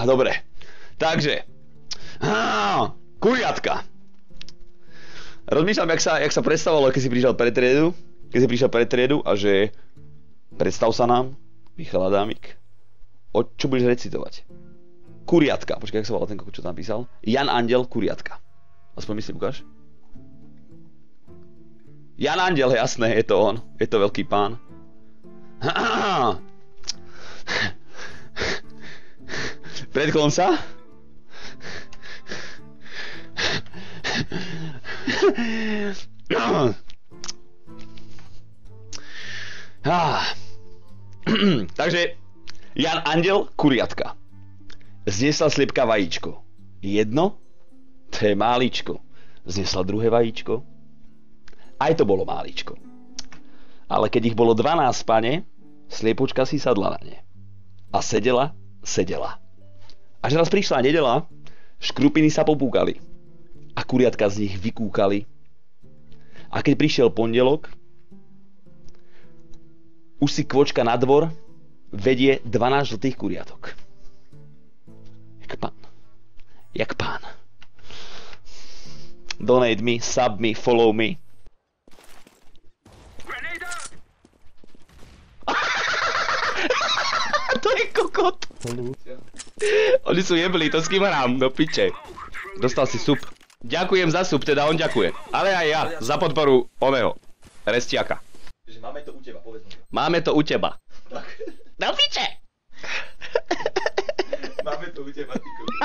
Dobre. Takže. Kuriatka. Rozmýšľam, jak sa predstavovalo, keď si prišiel pred triedu a že predstav sa nám, Michal Adámik, čo budeš recitovať? Kuriatka. Počkaj, jak sa volal ten kokot, čo tam napísal? Jan Andel, Kuriatka. Aspoň myslím, ukáž. Jan Andel, jasné, je to on. Je to veľký pán. Predklon sa. Takže Jan Andel, Kuriatka. Znesla sliepka vajíčko. Jedno, to je máličko. Znesla druhé vajíčko. Aj to bolo máličko. Ale keď ich bolo 12, pane, sliepočka si sadla na ne. A sedela. Až raz prišla nedela, škrupiny sa popúkali. A kuriatka z nich vykúkali. A keď prišiel pondelok, už si kvočka na dvor vedie 12 žltých kuriatok. Jak pán. Donate me, sub me, follow me. To je kokot. Oni sú jebli, to s kým hrám, do piče. Dostal si sub. Ďakujem za sub, teda on ďakuje. Ale aj ja, za podporu oného. Restiaka. Máme to u teba, povedz mi. Máme to u teba. Do piče! Máme to u teba, ty kokot.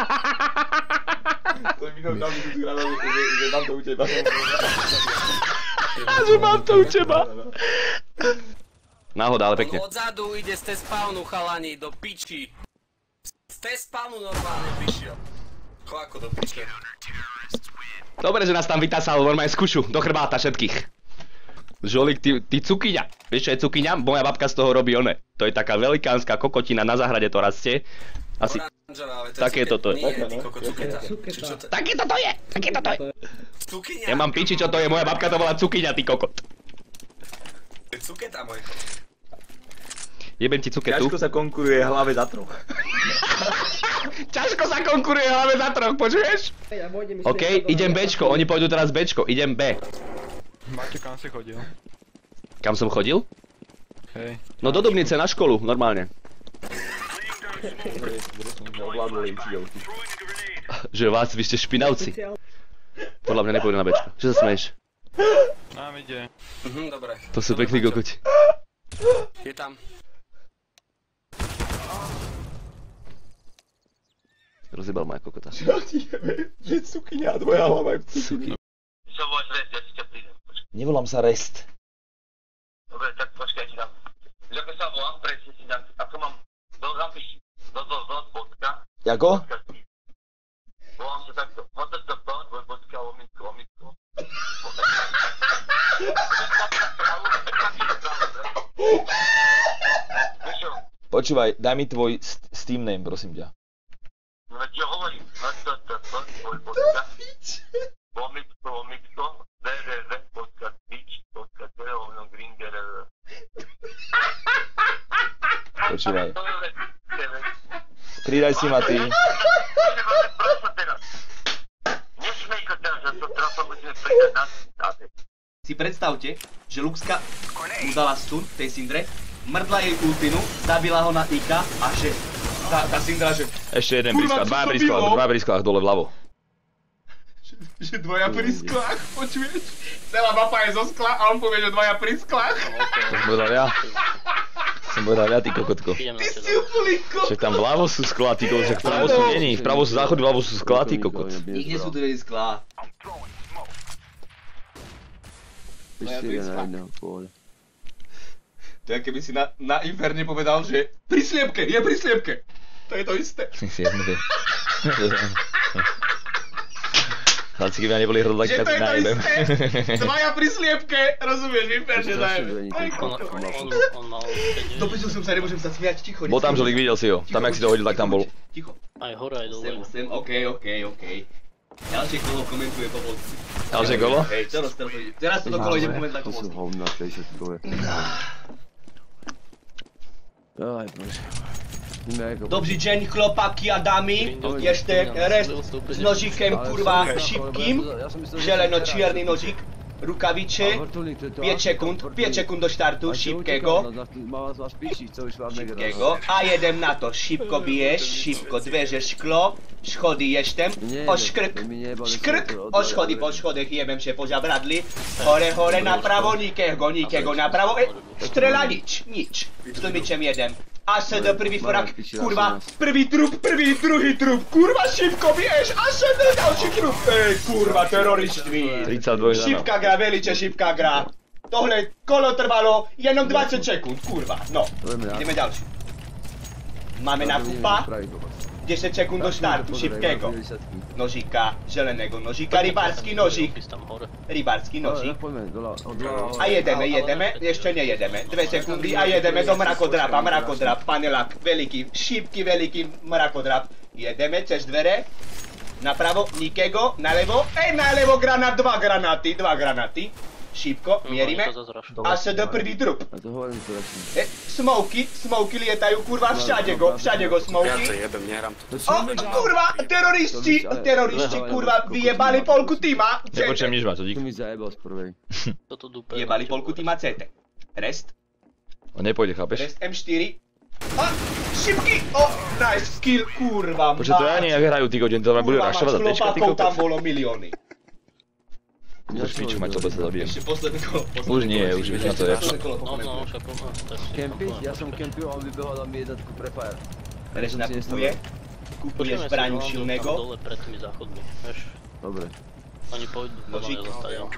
To je minulý dám, že mám to u teba. Že mám to u teba. Náhoda, ale pekne. Odzadu ide z T-spawnu, chalani, do piči. Z T-spawnu normálne prišiel. Ako do piče. Dobre, že nás tam vytasal normálne z kušu, do chrbáta všetkých. Žolík, ty cukyňa. Vieš čo je cukyňa? Moja babka z toho robí one. To je taká velikánska kokotina, na záhrade to rastie. Asi... Takéto to je. Nie, ty koko, cuketa. Takéto to je! Cukyňa. Ja mám piči, čo to je, moja babka to volá cukyňa, ty kokot. Cuketa, môj. Jebem ti cuketu. Ťažko sa konkuruje hlave za troch. Ťažko sa konkuruje hlave za troch, počuješ? OK, idem Bčko, oni pôjdu teraz Bčko, idem B. Máte, kam si chodil? Kam som chodil? Hej. No do Dubnice na školu, normálne. Že vás, vy ste špinavci. Podľa mňa nepôjdu na Bčko. Čo sa smeješ? Nám ide. Dobre. To sú pekní kokoti. Je tam. Rozjebal moja kokota. Čo ti jebe? Že cukyňa a tvoja hlava je v cukyni. Čo voláš rest, ja si ťa prídem. Nevolám sa Rest. Dobre, tak počkaj, ti dám. Vieš, ako sa volám, presne ti dám. Ako mám, zapíš, bodka. Jako? Volám sa takto. Bodka, lomitko. Počúvaj, daj mi tvoj Steam name, prosím ťa. No veď ja hovorím. Bodka. Lomitko. www.twitch.tv/gringer. Počúvaj. Pridaj si ma ty. Nesmej to teraz, že to teraz budeme pridať na státe. Si predstavte, že Luxka mu dala stun tej Syndre, mrdla jej ultinu, zabila ho na IK a že tá Syndra, že... Ešte jeden prísklad, dvaja pri sklách dole vľavo. Že dvaja pri sklách, počuješ? Celá mapa je zo skla a on povie, že dvaja pri sklách. To som povedal ja, ty kokotko. Ty si úplný kokot. Však tam vľavo sú sklá, ty kokot, však vpravo sú není, vpravo sú záchody, vľavo sú sklá, ty kokot. Nikde sú tu sklá. Dvaja pri sklách. To je keby si na Inferne povedal, že pri sliepke, je pri sliepke. To je to isté. Chlapci, keby ma neboli hrdlaki, tak to najebem. Dvaja pri sliepke, rozumieš, Inferne najebe. On mal... Dopustil som sa, nemôžem sa smiať, ticho. Bol tam žolík, videl si ho. Tam jak si to hodil, tak tam bol. Ticho. Aj hore, aj dole. Sem, okej. Ďalšie kolo komentuje po polsky. Ďalšie kolo? Hej, teraz toto kolo idem komentovať po polsky. Aj bože. Dobrý dzień, chłopaki Adami. Jeszcze rest z nozikiem, kurwa, szybkim. Zieleno-czarny nozik. Rukawice. 5 sekund do startu, szybkiego. A jedem na to, szybko bijesz, szybko dwierzesz szklo. Schody jestem. Oszkryk. O schody, po schodach jebem się pozabradli. Chore, na prawo, nikogo na prawo. Strela nic. Z limicem jedem. A se do prvý frak, kurwa, prvý trup, druhý trup, kurwa, szybko bijesz, a se do další trup, kurwa, teroriství. 32 Šipka gra, velice šipka gra. Tohle kolo trvalo jenom 20 sekund, kurva, no. Ideme ďalší. Máme nakupa, 10 sekund do startu, šipkého. Nožíka, zeleného nožíka, rybársky nožík. Rybársky nožík. A jedeme, ještě nejedeme. 2 sekundy a jedeme do mrakodrap, panelák, veliký, šípky veliký mrakodrap. Jedeme cez dvere, napravo, nikogo, nalevo granát, 2 granáty. Šípko, mierime. A se do prvý drup. Smoky lietajú, kurva, všade go smoky. Ja to jebem, nehrám to. Kurva, teroristi, kurva, vyjebali polku týma. Nepočujem nič, Maťo, dík. Tu mi zajebal z prvej. Jebali polku týma CT. Rest. On nepôjde, chápeš? Rest M4. A, šipky, nice skill, kurva, Počkej, to ja nejak hrajú, ty godin, to budú rašovať za tečka, ty kokos. tam bolo milióny. Už piču, Maťo, to sa zabijem. Ešte posledné kolo. Už nie, už vieš na to je. Kempiť? Ja som kempil a on vybehol a mi jednotku prepájal. Rest nakupuje. Kupuje zbraň šilného. dole pred tými záchodmi, vieš. Dobre. Oni pôjdu, Nožík. podľa zostajú.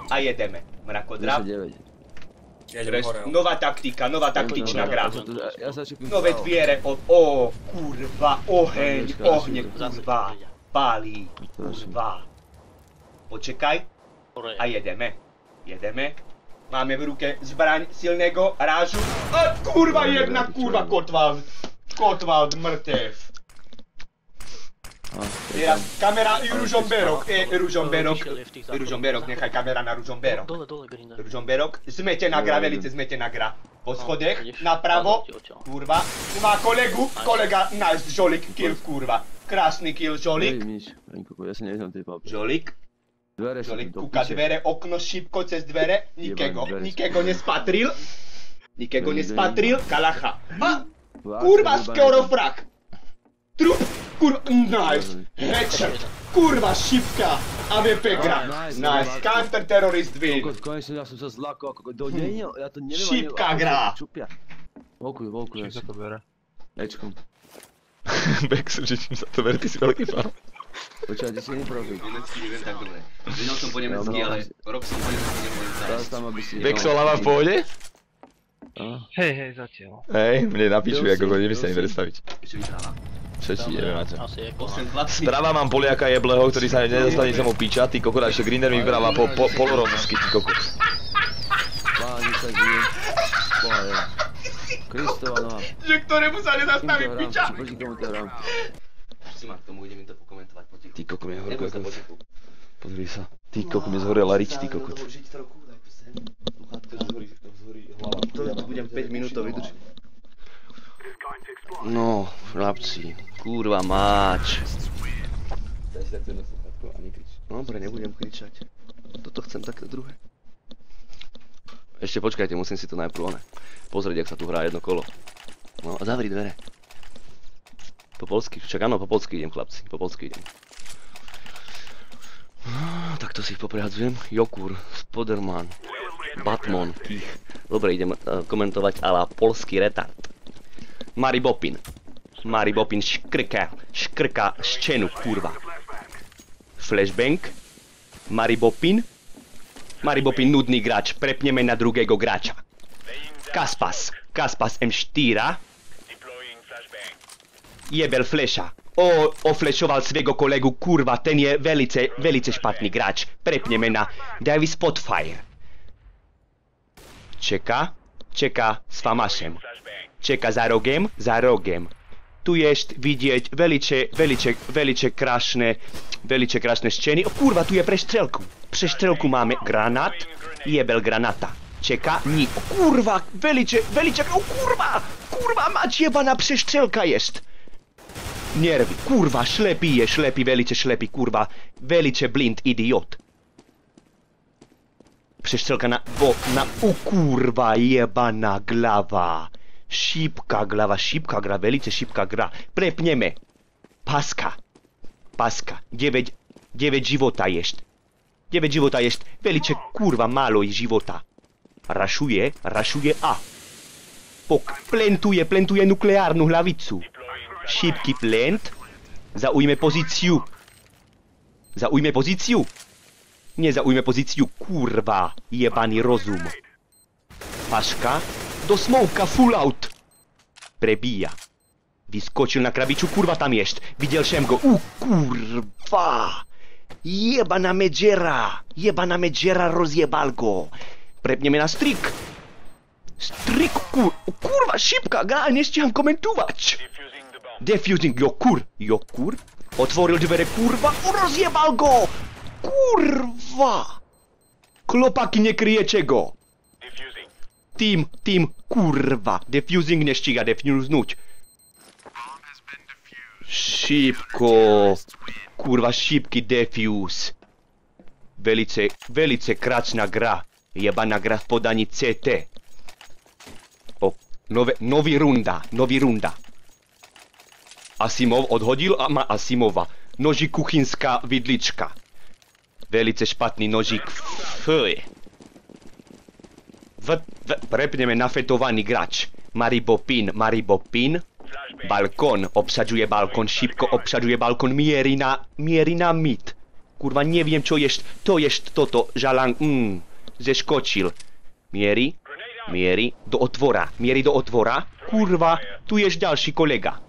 A jedeme. Mrakodrap. 10-9. Rest, nová taktika, nová taktičná gra. Ja sa čekám. Nové dviere, kurva, ohne, kurva, pálí, kurva. Počekaj. A jedeme. Máme v ruke zbraň silného rážu. A kurva, jedna kurva, Kotwald mrtev. Teraz kamera i Ružomberok, nechaj kamera na Ružomberok. Dole, Grinder. Ružomberok, zmetená gra, velice zmetená gra. Po schodech, napravo, kurva. Tu má kolega, nice, žolik, kill, kurva. Krásny kill, žolik. Ja si nevyznam tej papi. Žolik. Dvere sú Žolik tu do kúka piče. dvere, okno šipko cez dvere, nikego nespatril. Kalacha. A, kurva, skoro frak. Trup, kurva, nice. Headshot, kurva, šipka, AWP gra. Nice, counter-terrorist win. Konečne ja som sa zlakol, ako do nej, ja to neviem. Šipka gra. Volkuj, ja Čo sa to bere? Ečkom. Bexu, že čím sa to bere, ty si veľký fan. Počúvajte si neprofik. Nemecký neviem tak dobre. Vedel som po nemecky, ale rok som po nemecky nebudem Teraz zájsť. tam, aby si... Bexo, lava v pohode? Hej, zatiaľ. Hej, mne napíšu, ako neviem si ani predstaviť. Ešte vyhráva. Čo ti jebe, Maťo? Asi je 8 chlapci. Sprava mám Poliaka jebleho, ktorý sa nedostane sa mu piča, ty kokot, a ešte Grinder mi vypráva poloromsky, ty kokot. Páni sa žije. Pohľadaj. Kristova noha. Že ktorému sa nezastaví piča. Proti komu to hrám? Si ma k tomu idem to pokomentovať potichu. Ty kokot, mne horko, Neboj sa ako... potichu. Pozri sa. Ty kokot, mne zhorela riť, ty kokot. Žiť trochu, daj sem. Zhorí hlava. To budem 5 minút to vydržať. No, chlapci, kurva máč. Daj si takto jedno sluchátko a nekrič. Dobre, nebudem kričať. Toto chcem také druhé. Ešte počkajte, musím si to najprv pozrieť, jak sa tu hrá jedno kolo. No a zavri dvere. Po polsky, však áno, po polsky idem, chlapci, po polsky idem. Takto si ich poprehadzujem. Jokur, Spoderman, Batman, Kich. Dobre, idem komentovať a la polský retard. Mari Bopin škrka ščenu, kurva. Flashbang. Mari Bopin nudný hráč, prepneme na druhého hráča. Kaspas M4. Jebel flasha. Oflešoval svého kolegu, kurva, ten je velice špatný hráč. Prepneme na Davis Spotfire. Čeka s famašem. Čeka za rogem. Tu je vidieť velice krásne ščeny. O kurva, tu je prestrelku. Prestrelku máme granát, jebel granata. Czeka, ni. O kurwa, Velice, o kurwa, mać jebana przestrzelka jest. Nerwy, kurwa, ślepi, Velice, ślepi, kurwa. Velice blind, idiot. Przestrzelka o kurwa, jebana glawa. Szybka gra, Velice szybka gra. Prepniemy. Paska. 9 żywota jest. 9 żywota jest. Velice, kurwa, malo żywota. Raszuje A. Plentuje nuklearną hlavicu. Szybki plent. Zaujme pozycję. Nie zaujme pozycję, kurwa. Jebany rozum. Paszka. Do smoka, full out. Prebija. Wyskoczył na krawiczu, kurwa tam jest. Widziałem go. Kurwa. Jebana medżera rozjebal go. Prepniemy na strik. Kurwa, szybka gra, nie chciałem komentować. Defusing, jokur. Otworzył drzwi, kurwa, rozjebal go. Kurwa. Klopaki, nie kryjecie go. Team, kurwa. Defusing nie ściga, defuznąć. Szybko. Kurwa, szybki defuse. Velice kraczna gra. Jebana gra w podani CT. O, nowy runda. Asimow odchodził, a ma Asimowa. Nożyk kuchyńska widliczka. Velice szpatny nożyk. Fuj. Prepniemy nafetowany gracz. Maribopin. Balkon, obsadzuje balkon, szybko obsadzuje balkon, mieri na mit. Kurwa, nie wiem co jest, to jest to, żalang, zeskoczył. Mieri do otwora, kurwa, tu jest dalszy kolega.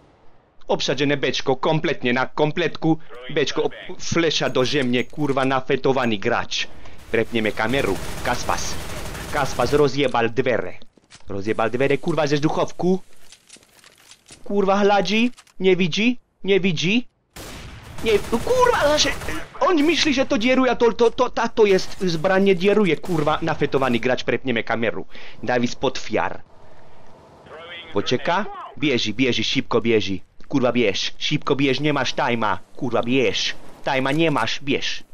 Obsadzone beczko, kompletnie, na kompletku, beczko, flesza do ziemi, kurwa, nafetowany gracz. Prepniemy kameru, Kaspas rozjebal dwere, kurwa, ze duchowku. Kurwa, hladzi, nie widzi. Nie, kurwa, znaczy, on myśli, że to dzieruje, a to jest zbranie dzieruje, kurwa, nafetowany gracz, prepniemy kameru. Davis potwiar. Poczeka, bierze, szybko bierze. Kurwa, szybko bierz, nie masz tajma. Kurwa, bierz. Tajma nie masz, bierz.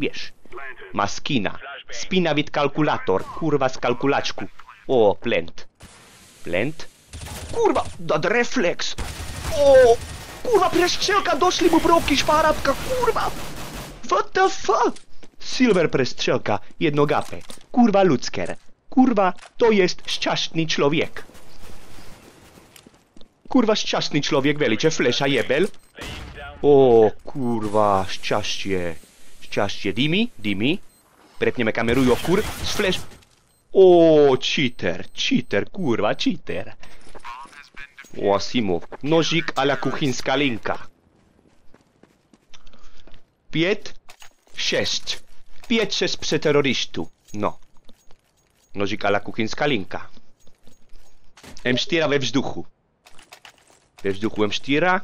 Ma skina. Spina wid kalkulator, kurwa, z kalkulaczku. O, plent. Kurwa, dat refleks. O, kurwa, przestrzelka, doszli mu broki, szparatka, kurwa. What the fuck? Silver przestrzelka, jednogapę. Kurwa, ludzker. Kurwa, to jest szczęśliwy człowiek. Kurwa, szczęśliwy człowiek, Velice, flesza, jebel. O, kurwa, szczęście. Dimi. Prepniemy kamerujo, kur, z flash. O, cheater, kurwa, cheater. O, Asimow, nożyk a la kuchyńska linka. 5-6 przy terrorystu. No. Nożyk a la kuchyńska linka. M4 we vzduchu. M4.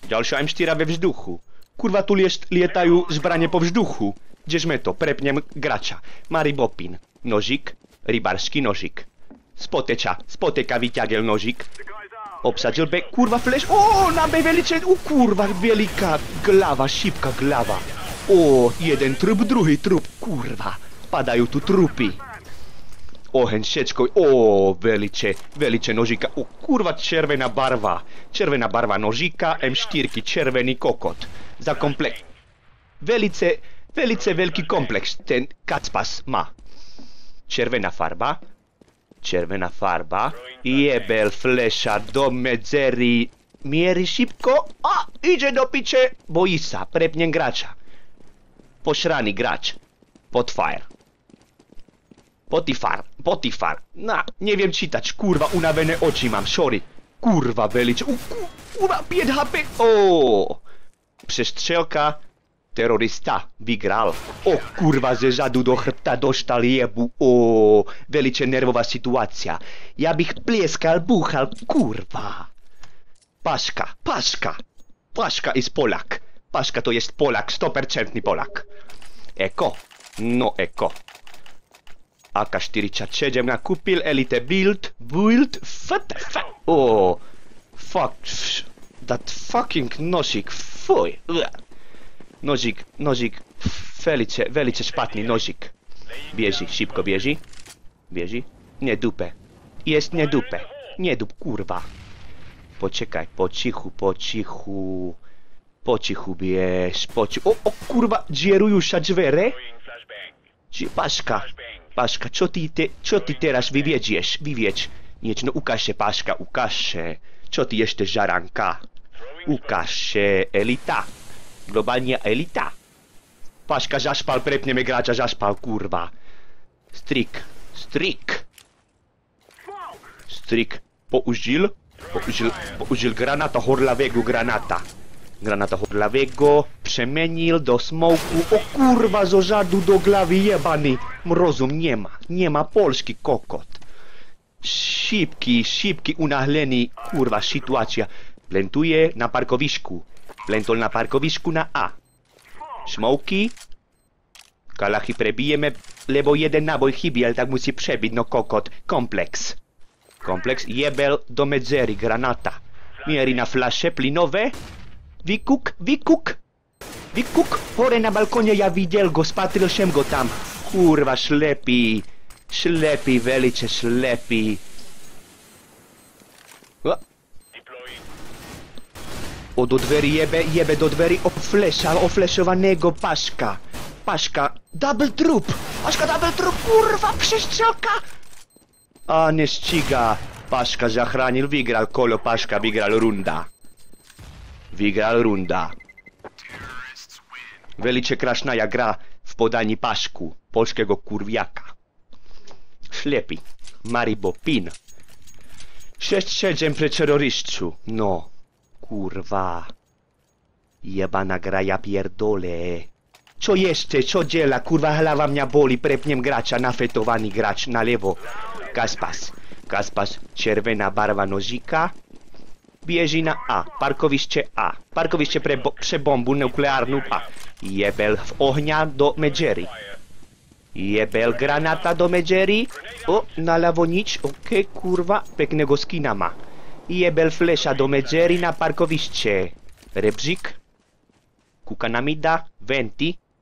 Dalsza M4 we vzduchu. Kurwa, tu lietają zbranie po vzduchu. Gdzieśmy to, prepniem gracza. Maribopin. Nożyk, rybarski nożyk. Spoteka wyciągnął nożyk. Obsadził be, kurwa, flash. O, na be Velice, kurwa, wielka glawa, szybka glawa. O, jeden trup, drugi trup, kurwa. Padają tu trupy. Oheň všetko, Velice nožika, kurwa, czerwona barwa nožika, M4, czerwony kokot, za kompleks. Velice wielki kompleks ten Kaspas ma. Czerwona farba, jebel flesza do medzery, mieri szybko, a idzie do picie, boisa, prepnie gracza. Poszrany gracz, potfire. Potifar. Nie wiem czytać, kurwa, unawione oczy mam, sorry. Kurwa, Velice, kurwa, 5 HP. O, przestrzelka, terrorysta, wygrał. O, kurwa, ze zadu do chrbta dostał jebu. O, Velice, nerwowa sytuacja. Ja bych pleskał, buchał, kurwa. Paszka jest Polak. Paszka to jest Polak, 100% Polak. Eko. AK-47 nakúpil, Elite build, what the fuck? Oh, fuck, that fucking nožík, fuj. Nožík, velice špatný nožík. Bieži, šipko bieži. Nie dupe. Jest nie dupe. Nie dup, kurwa. Poczekaj, po cichu bierz, O kurwa, dzierują się drzwiere? Paszka, co ty teraz wywiedziesz? Nieć, no ukaż się, Paszka, ukaż się. Co ty jeszcze żaranka? Ukaż się, elita. Globalnie elita. Paszka, zaspal, prepniemy gracza, zaspal, kurwa. Strik, poużył granata horlawego, przemienił do smoku, o kurwa, z ożadu do glawy jebany, rozum nie ma polski kokot. Szybki, unachleni, kurwa, sytuacja, plantuje na parkowisku na A. Smoki, kalachy prebijemy, lebo jeden naboj chybí, ale tak musi przebić, no kokot, kompleks, jebel do medzery, granata, mieri na flasze plinowe, Wikuk, hore na balkonie, ja widział go, spatrzył się go tam, kurwa, ślepi, velice ślepi. O, do dverí jebe do dverí, ofleszowanego Paszka, double trup, kurwa, przestrzelka! A nie ściga, Paszka zachránil, wygrał kolo, Paszka wygrał runda. Velice krásna gra w podání Paszku, polskiego kurwiaka. Ślepi, Maribo Pin. 6-7 pre terrorystcu, no, kurwa. Jebana gra, ja pierdolę. Co jeszcze, co dziela, kurwa, hlawa mnie boli, prepniem gracza, nafetowany gracz na lewo. Kaspas, czerwona barwa nożika. Bieži na A, parkowiście pre bombu nuklearną A. Jebel w ohňa do medżery. Jebel granata do medżery. O, na lewo nic, okej, kurwa, peknego skina ma. Jebel flesza do medżery na parkowiście. Rebzik. Kuka na mida,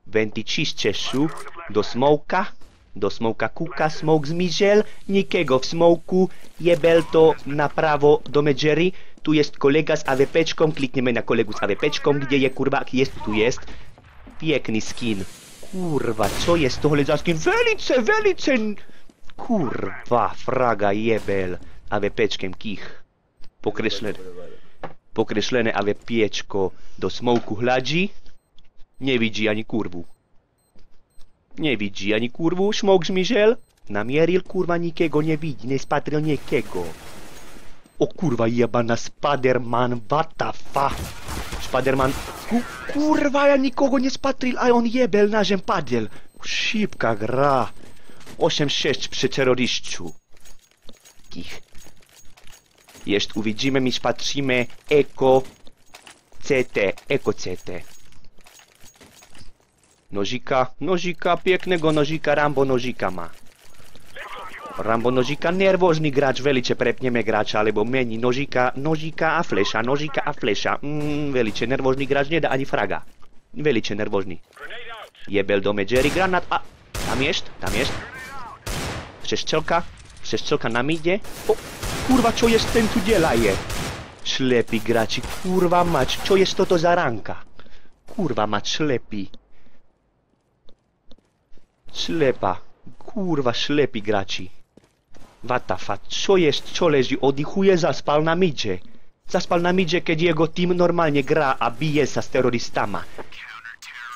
Venti czyście su. Do smoka kuka, smoke zmizel, nikiego w smoku, jebel to na prawo do medżery. Tu jest kolega z AWP-czką, klikniemy na kolegu z AWP-czką, gdzie je kurwa, tu jest. Piękny skin. Kurwa, co jest tohle za skin? Velice! Kurwa, fraga jebel. AWP-czkiem kich. Pokreślone AWP-czko do smoku hladzi. Nie widzi ani kurwu, smok zmizel. Namieril, kurwa, nikiego nie widzi, nie spatryl nikiego. O kurwa, jebana Spiderman, what the fuck? Spiderman, kurwa, ja nikogo nie spatryl, a on jebel na zem padel. Szybka gra. 8-6 przy terrorystcu. Jest, uwidzimy, my spatrzymy Eko CT. Nożika, pięknego nożika, Rambo nożika ma. Rambo nożika, nerwożny gracz, velice prepniemy gracza, alebo meni nożika a flesza. Velice nerwożny gracz, nie da ani fraga. Velice nerwożny. Jebel do medżery, granat, a tam jest. Przeszczelka na midzie. O, kurwa, co jest ten tu dzielaje? Ślepi graci, kurwa mać, co jest to za ranka? Kurwa mać, ślepi. Ślepa, kurwa, ślepi graci. What the fuck, co leży, oddychuje, zaspal na midzie, kiedy jego team normalnie gra, a bije z terrorystama.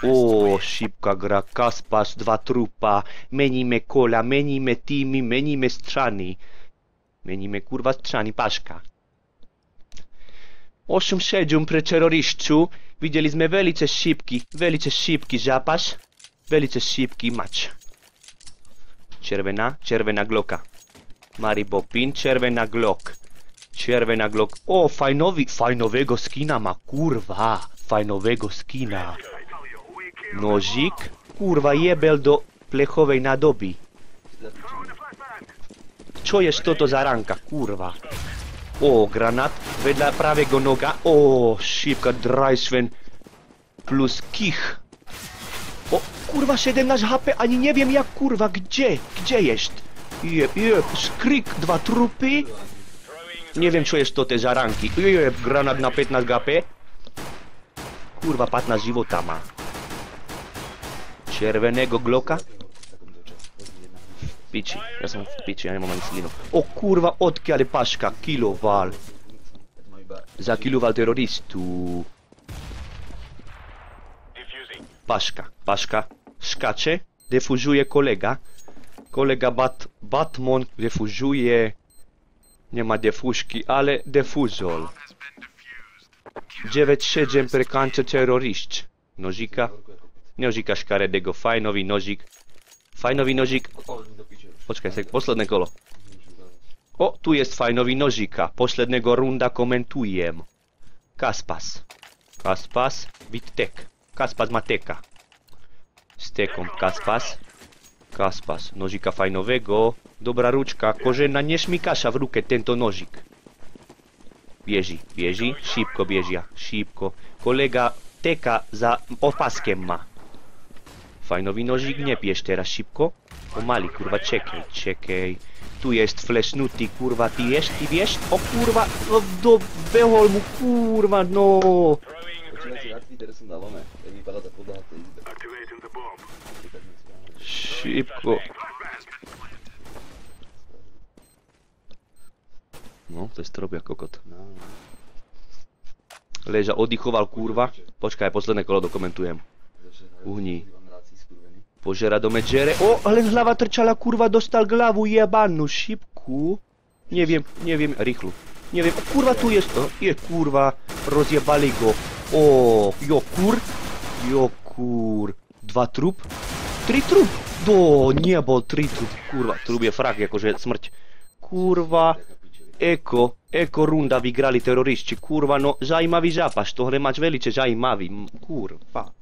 O, szybka gra, Kaspas, 2 trupa, menimy kola, menimy teamy, menimy strzany. Menimy, kurwa, strzany, Paszka. 8-7 pre terrorystcu, widzieliśmy velice szybki zapas, velice szybki mecz. Czerwona Glocka. Maribo Pin, czerwona Glock. O, fajnowego skina ma, kurwa. Fajnowego skina. Nozik, kurwa, jebel do plechowej nadobi. Čo je toto za ranka, kurva? O, granat, vedľa pravého noga. O, šípka, Dreisven plus kich. O, kurva, 17 HP, ani neviem jak, kurva, kde jest? Jeb, skrik, 2 trupy. Neviem, čo je toto za ranky. Jeb, granat na 15 HP. Kurva, 15 života má. Červeného Glocka. Piči, ja som v piči, ja nemám ani slinu. O kurva, odkiaľ je paška, kiloval. Zakiloval teroristu. Paška, skače, defužuje kolega. Kolega Batmon defužuje, nemá defušky, ale defuzol. 9-7 pre kanče terorišť. Nožika škaredego, fajnový nožik. Počkaj, posledné kolo. O, tu jest fajnový nožika. Posledného runda komentujem. Kaspas, Vitek. Kaspas má teka. S tekom Kaspas, nožika fajnového. Dobrá ručka, kožená, nešmikaša v ruke tento nožik. Bieži, šípko biežia, šípko. Kolega teka za opaskem má. Fajnový nožík, nepieš teraz šípko. Pomaly, kurva, čekej. Tu jest flesnutý, kurva, ty vieš? O, kurva, dobehol mu, kurva, no. Šípko. No, to je strobia kokot. Leža, oddychoval, kurva. Počkaj, posledné kolo dokumentujem. Uhni. Požera do medžere. O, len hlava trčala, kurva, dostal glavu jebanú šipku. Neviem, rýchlo. Neviem, kurva, tu je to. Je, kurva, rozjebali go. O, jokur. 2 trup. 3 trup. Nebol 3 trup. Kurva, trup je frak, akože smrť. Kurva. Eko runda vygrali teroristi. Kurva, no, zajímavý zápas. Tohle máč velice zajímavý. Kurva.